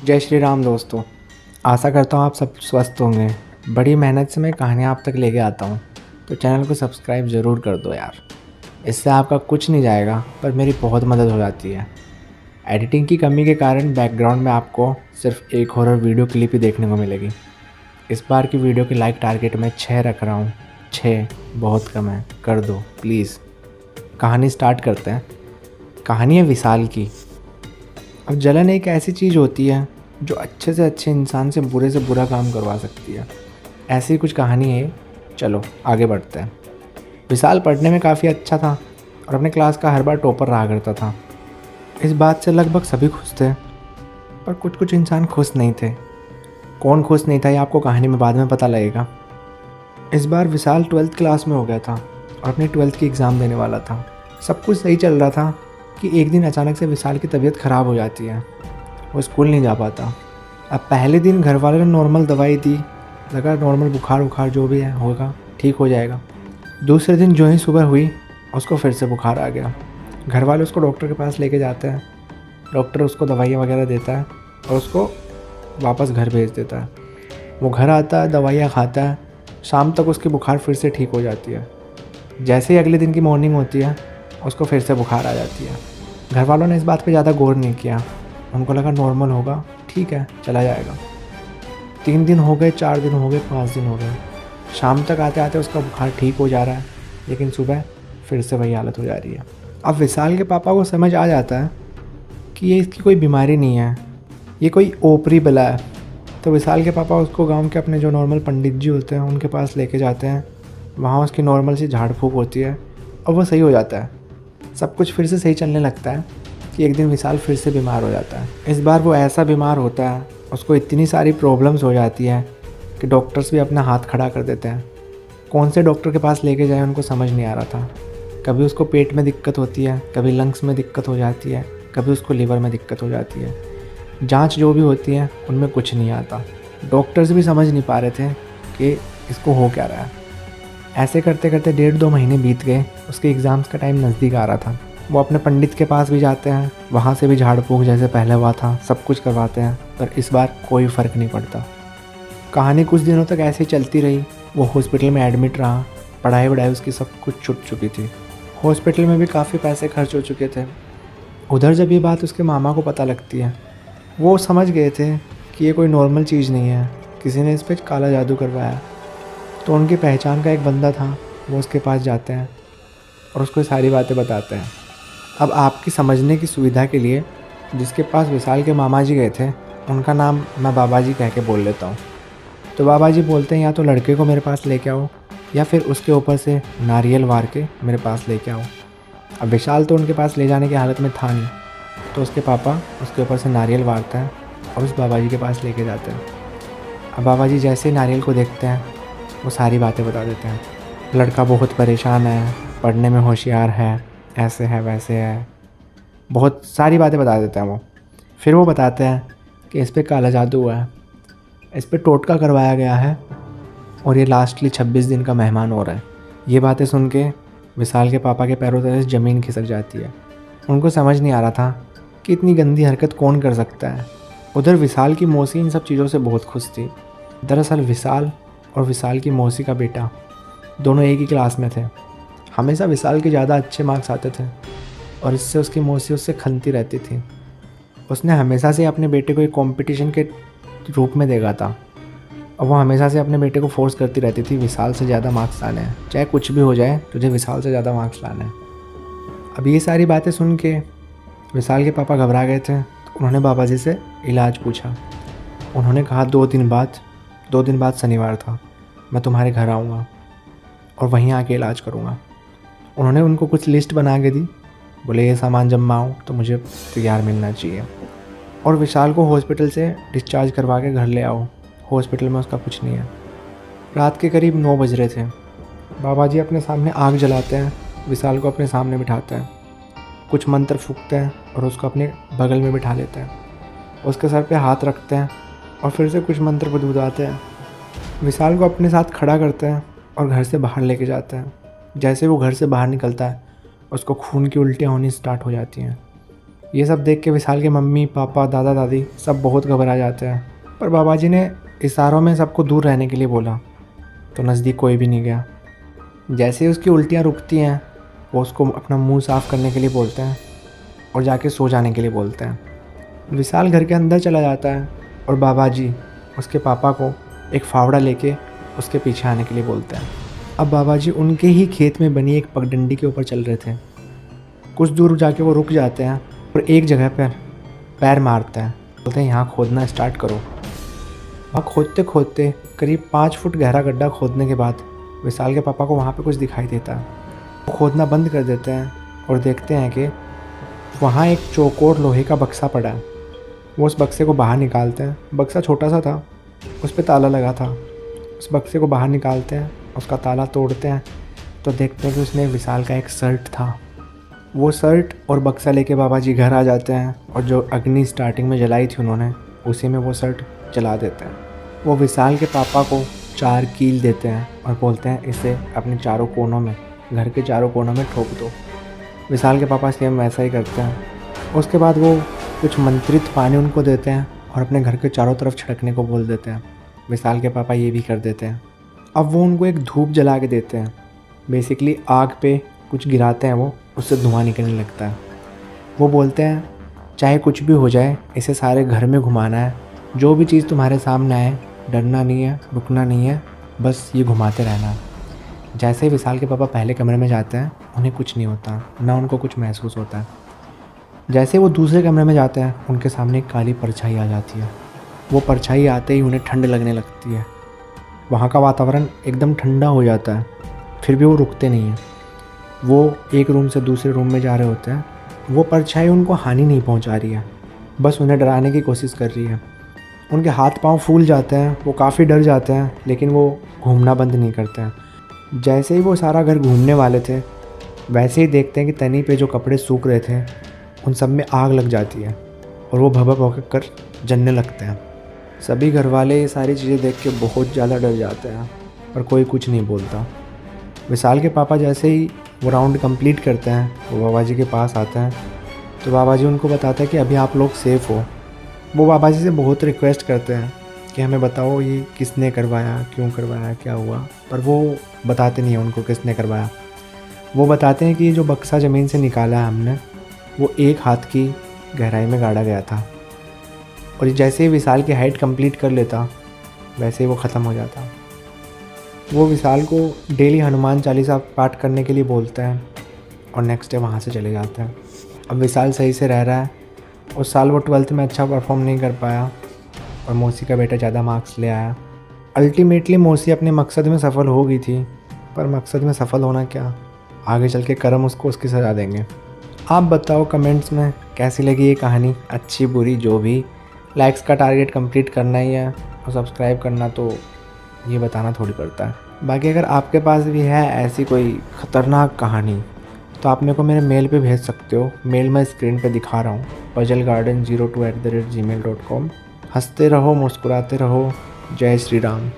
जय श्री राम दोस्तों। आशा करता हूँ आप सब स्वस्थ होंगे। बड़ी मेहनत से मैं कहानियाँ आप तक लेके आता हूँ, तो चैनल को सब्सक्राइब ज़रूर कर दो यार। इससे आपका कुछ नहीं जाएगा, पर मेरी बहुत मदद हो जाती है। एडिटिंग की कमी के कारण बैकग्राउंड में आपको सिर्फ एक हॉरर वीडियो क्लिप ही देखने को मिलेगी। इस बार की वीडियो की लाइक टारगेट मैं 6 रख रहा हूँ। 6 बहुत कम है, कर दो प्लीज़। कहानी स्टार्ट करते हैं। कहानी है विशाल की। अब जलन एक ऐसी चीज़ होती है जो अच्छे से अच्छे इंसान से बुरा काम करवा सकती है। ऐसी ही कुछ कहानी है। चलो आगे बढ़ते हैं। विशाल पढ़ने में काफ़ी अच्छा था और अपने क्लास का हर बार टॉपर रहा करता था। इस बात से लगभग सभी खुश थे, पर कुछ कुछ इंसान खुश नहीं थे। कौन खुश नहीं था ये आपको कहानी में बाद में पता लगेगा। इस बार विशाल 12th क्लास में हो गया था और अपनी 12th की एग्ज़ाम देने वाला था। सब कुछ सही चल रहा था कि एक दिन अचानक से विशाल की तबीयत ख़राब हो जाती है। वो स्कूल नहीं जा पाता। अब पहले दिन घर वालों ने नॉर्मल दवाई दी, लगा नॉर्मल बुखार जो भी है होगा, ठीक हो जाएगा। दूसरे दिन जो ही सुबह हुई उसको फिर से बुखार आ गया। घर वाले उसको डॉक्टर के पास लेके जाते हैं। डॉक्टर उसको दवाइयाँ वगैरह देता है और उसको वापस घर भेज देता है। वो घर आता है, दवाइयाँ खाता है। शाम तक उसकी बुखार फिर से ठीक हो जाती है। जैसे ही अगले दिन की मॉर्निंग होती है उसको फिर से बुखार आ जाती है। घर वालों ने इस बात पे ज़्यादा गौर नहीं किया। उनको लगा नॉर्मल होगा, ठीक है चला जाएगा। 3 दिन हो गए, 4 दिन हो गए, 5 दिन हो गए। शाम तक आते आते उसका बुखार ठीक हो जा रहा है, लेकिन सुबह फिर से वही हालत हो जा रही है। अब विशाल के पापा को समझ आ जाता है कि ये इसकी कोई बीमारी नहीं है, ये कोई ओपरी बला है। तो विशाल के पापा उसको गांव के अपने जो नॉर्मल पंडित जी होते हैं उनके पास लेके जाते हैं। वहाँ उसकी नॉर्मल सी झाड़ फूँक होती है और वो सही हो जाता है। सब कुछ फिर से सही चलने लगता है कि एक दिन विशाल फिर से बीमार हो जाता है। इस बार वो ऐसा बीमार होता है, उसको इतनी सारी प्रॉब्लम्स हो जाती हैं कि डॉक्टर्स भी अपना हाथ खड़ा कर देते हैं। कौन से डॉक्टर के पास लेके जाए उनको समझ नहीं आ रहा था। कभी उसको पेट में दिक्कत होती है, कभी लंग्स में दिक्कत हो जाती है, कभी उसको लीवर में दिक्कत हो जाती है। जांच जो भी होती है उनमें कुछ नहीं आता। डॉक्टर्स भी समझ नहीं पा रहे थे कि इसको हो क्या रहा है। ऐसे करते करते 1.5-2 महीने बीत गए। उसके एग्ज़ाम्स का टाइम नज़दीक आ रहा था। वो अपने पंडित के पास भी जाते हैं, वहाँ से भी झाड़ फूँक जैसे पहले हुआ था सब कुछ करवाते हैं, पर इस बार कोई फ़र्क नहीं पड़ता। कहानी कुछ दिनों तक ऐसे ही चलती रही। वो हॉस्पिटल में एडमिट रहा। पढ़ाई वढ़ाई उसकी सब कुछ छूट चुकी थी। हॉस्पिटल में भी काफ़ी पैसे खर्च हो चुके थे। उधर जब ये बात उसके मामा को पता लगती है, वो समझ गए थे कि ये कोई नॉर्मल चीज़ नहीं है, किसी ने इस पर काला जादू करवाया। तो उनकी पहचान का एक बंदा था, वो उसके पास जाते हैं और उसको सारी बातें बताते हैं। अब आपकी समझने की सुविधा के लिए जिसके पास विशाल के मामा जी गए थे उनका नाम मैं बाबा जी कह के बोल लेता हूँ। तो बाबा जी बोलते हैं या तो लड़के को मेरे पास लेके आओ या फिर उसके ऊपर से नारियल वार के मेरे पास लेके आओ। अब विशाल तो उनके पास ले जाने की हालत में था नहीं, तो उसके पापा उसके ऊपर से नारियल वारते हैं और उस बाबा जी के पास लेके जाते हैं। अब बाबा जी जैसे ही नारियल को देखते हैं वो सारी बातें बता देते हैं। लड़का बहुत परेशान है, पढ़ने में होशियार है, ऐसे है वैसे है, बहुत सारी बातें बता देते हैं वो। फिर वो बताते हैं कि इस पे काला जादू हुआ है, इस पे टोटका करवाया गया है और ये लास्टली 26 दिन का मेहमान हो रहा है। ये बातें सुन के विशाल के पापा के पैरों तले से ज़मीन खिसक जाती है। उनको समझ नहीं आ रहा था कि इतनी गंदी हरकत कौन कर सकता है। उधर विशाल की मौसी इन सब चीज़ों से बहुत खुश थी। दरअसल विशाल और विशाल की मौसी का बेटा दोनों एक ही क्लास में थे। हमेशा विशाल के ज़्यादा अच्छे मार्क्स आते थे और इससे उसकी मौसी उससे खलती रहती थी। उसने हमेशा से अपने बेटे को एक कंपटीशन के रूप में देखा था और वो हमेशा से अपने बेटे को फोर्स करती रहती थी, विशाल से ज़्यादा मार्क्स लाने हैं, चाहे कुछ भी हो जाए तुझे विशाल से ज़्यादा मार्क्स लाने हैं। अब ये सारी बातें सुन के विशाल के पापा घबरा गए थे। तो उन्होंने बाबा जी से इलाज पूछा। उन्होंने कहा 2 दिन बाद शनिवार था, मैं तुम्हारे घर आऊँगा और वहीं आके इलाज करूँगा। उन्होंने उनको कुछ लिस्ट बना के दी। बोले ये सामान जब मैं आऊँ तो मुझे तैयार मिलना चाहिए और विशाल को हॉस्पिटल से डिस्चार्ज करवा के घर ले आओ। हॉस्पिटल में उसका कुछ नहीं है। रात के करीब 9 बज रहे थे। बाबा जी अपने सामने आग जलाते हैं, विशाल को अपने सामने बिठाते हैं, कुछ मंत्र फूकते हैं और उसको अपने बगल में बिठा लेते हैं। उसके सर पे हाथ रखते हैं और फिर से कुछ मंत्र बुदबुदाते हैं। विशाल को अपने साथ खड़ा करते हैं और घर से बाहर लेके जाते हैं। जैसे वो घर से बाहर निकलता है उसको खून की उल्टियाँ होनी स्टार्ट हो जाती हैं। ये सब देख के विशाल के मम्मी पापा दादा दादी सब बहुत घबरा जाते हैं, पर बाबा जी ने इशारों में सबको दूर रहने के लिए बोला, तो नज़दीक कोई भी नहीं गया। जैसे ही उसकी उल्टियाँ रुकती हैं, वो उसको अपना मुंह साफ़ करने के लिए बोलते हैं और जाके सो जाने के लिए बोलते हैं। विशाल घर के अंदर चला जाता है और बाबा जी उसके पापा को एक फावड़ा लेके उसके पीछे आने के लिए बोलते हैं। अब बाबा जी उनके ही खेत में बनी एक पगडंडी के ऊपर चल रहे थे। कुछ दूर जाके वो रुक जाते हैं और एक जगह पर पैर मारते हैं, बोलते हैं यहाँ खोदना स्टार्ट करो। वहाँ खोदते खोदते करीब 5 फुट गहरा गड्ढा खोदने के बाद विशाल के पापा को वहाँ पे कुछ दिखाई देता है। वो खोदना बंद कर देते हैं और देखते हैं कि वहाँ एक चौकोर लोहे का बक्सा पड़ा है। वो उस बक्से को बाहर निकालते हैं। बक्सा छोटा सा था, उस पर ताला लगा था। उस बक्से को बाहर निकालते हैं, उसका ताला तोड़ते हैं तो देखते हैं कि उसमें विशाल का एक शर्ट था। वो शर्ट और बक्सा लेके बाबा जी घर आ जाते हैं और जो अग्नि स्टार्टिंग में जलाई थी उन्होंने, उसी में वो शर्ट जला देते हैं। वो विशाल के पापा को 4 कील देते हैं और बोलते हैं इसे अपने चारों कोनों में, घर के चारों कोनों में ठोक दो। विशाल के पापा सेम वैसा ही करते हैं। उसके बाद वो कुछ मंत्रित पानी उनको देते हैं और अपने घर के चारों तरफ छिड़कने को बोल देते हैं। विशाल के पापा ये भी कर देते हैं। अब वो उनको एक धूप जला के देते हैं। बेसिकली आग पे कुछ गिराते हैं वो, उससे धुआं निकलने लगता है। वो बोलते हैं चाहे कुछ भी हो जाए इसे सारे घर में घुमाना है, जो भी चीज़ तुम्हारे सामने आए डरना नहीं है, रुकना नहीं है, बस ये घुमाते रहना है। जैसे ही विशाल के पापा पहले कमरे में जाते हैं उन्हें कुछ नहीं होता, ना उनको कुछ महसूस होता है। जैसे वो दूसरे कमरे में जाते हैं उनके सामने एक काली परछाई आ जाती है। वो परछाई आते ही उन्हें ठंड लगने लगती है। वहाँ का वातावरण एकदम ठंडा हो जाता है, फिर भी वो रुकते नहीं हैं। वो एक रूम से दूसरे रूम में जा रहे होते हैं। वो परछाई उनको हानि नहीं पहुँचा रही है, बस उन्हें डराने की कोशिश कर रही है। उनके हाथ पांव फूल जाते हैं, वो काफ़ी डर जाते हैं, लेकिन वो घूमना बंद नहीं करते हैं। जैसे ही वो सारा घर घूमने वाले थे, वैसे ही देखते हैं कि तनी पे जो कपड़े सूख रहे थे उन सब में आग लग जाती है और वो भभक भभक कर जलने लगते हैं। सभी घर वाले ये सारी चीज़ें देख के बहुत ज़्यादा डर जाते हैं, पर कोई कुछ नहीं बोलता। विशाल के पापा जैसे ही वो राउंड कंप्लीट करते हैं, वो बाबा जी के पास आते हैं, तो बाबा जी उनको बताते हैं कि अभी आप लोग सेफ़ हो। वो बाबा जी से बहुत रिक्वेस्ट करते हैं कि हमें बताओ ये किसने करवाया, क्यों करवाया, क्या हुआ, पर वो बताते नहीं हैं उनको किसने करवाया। वो बताते हैं कि जो बक्सा ज़मीन से निकाला है हमने, वो 1 हाथ की गहराई में गाड़ा गया था और जैसे ही विशाल की हाइट कंप्लीट कर लेता वैसे ही वो ख़त्म हो जाता। वो विशाल को डेली हनुमान चालीसा पाठ करने के लिए बोलते हैं और नेक्स्ट डे वहाँ से चले जाते हैं। अब विशाल सही से रह रहा है। उस साल वो 12th में अच्छा परफॉर्म नहीं कर पाया और मौसी का बेटा ज़्यादा मार्क्स ले आया। अल्टीमेटली मौसी अपने मकसद में सफल हो गई थी, पर मकसद में सफल होना क्या, आगे चल के कर्म उसको उसकी सजा देंगे। आप बताओ कमेंट्स में कैसी लगी ये कहानी, अच्छी बुरी जो भी। लाइक्स का टारगेट कंप्लीट करना ही है और सब्सक्राइब करना तो ये बताना थोड़ी पड़ता है। बाकी अगर आपके पास भी है ऐसी कोई ख़तरनाक कहानी तो आप मेरे को मेरे मेल पे भेज सकते हो। मेल मैं स्क्रीन पे दिखा रहा हूँ, puzzlegarden02@gmail.com। हंसते रहो, मुस्कुराते रहो। जय श्री राम।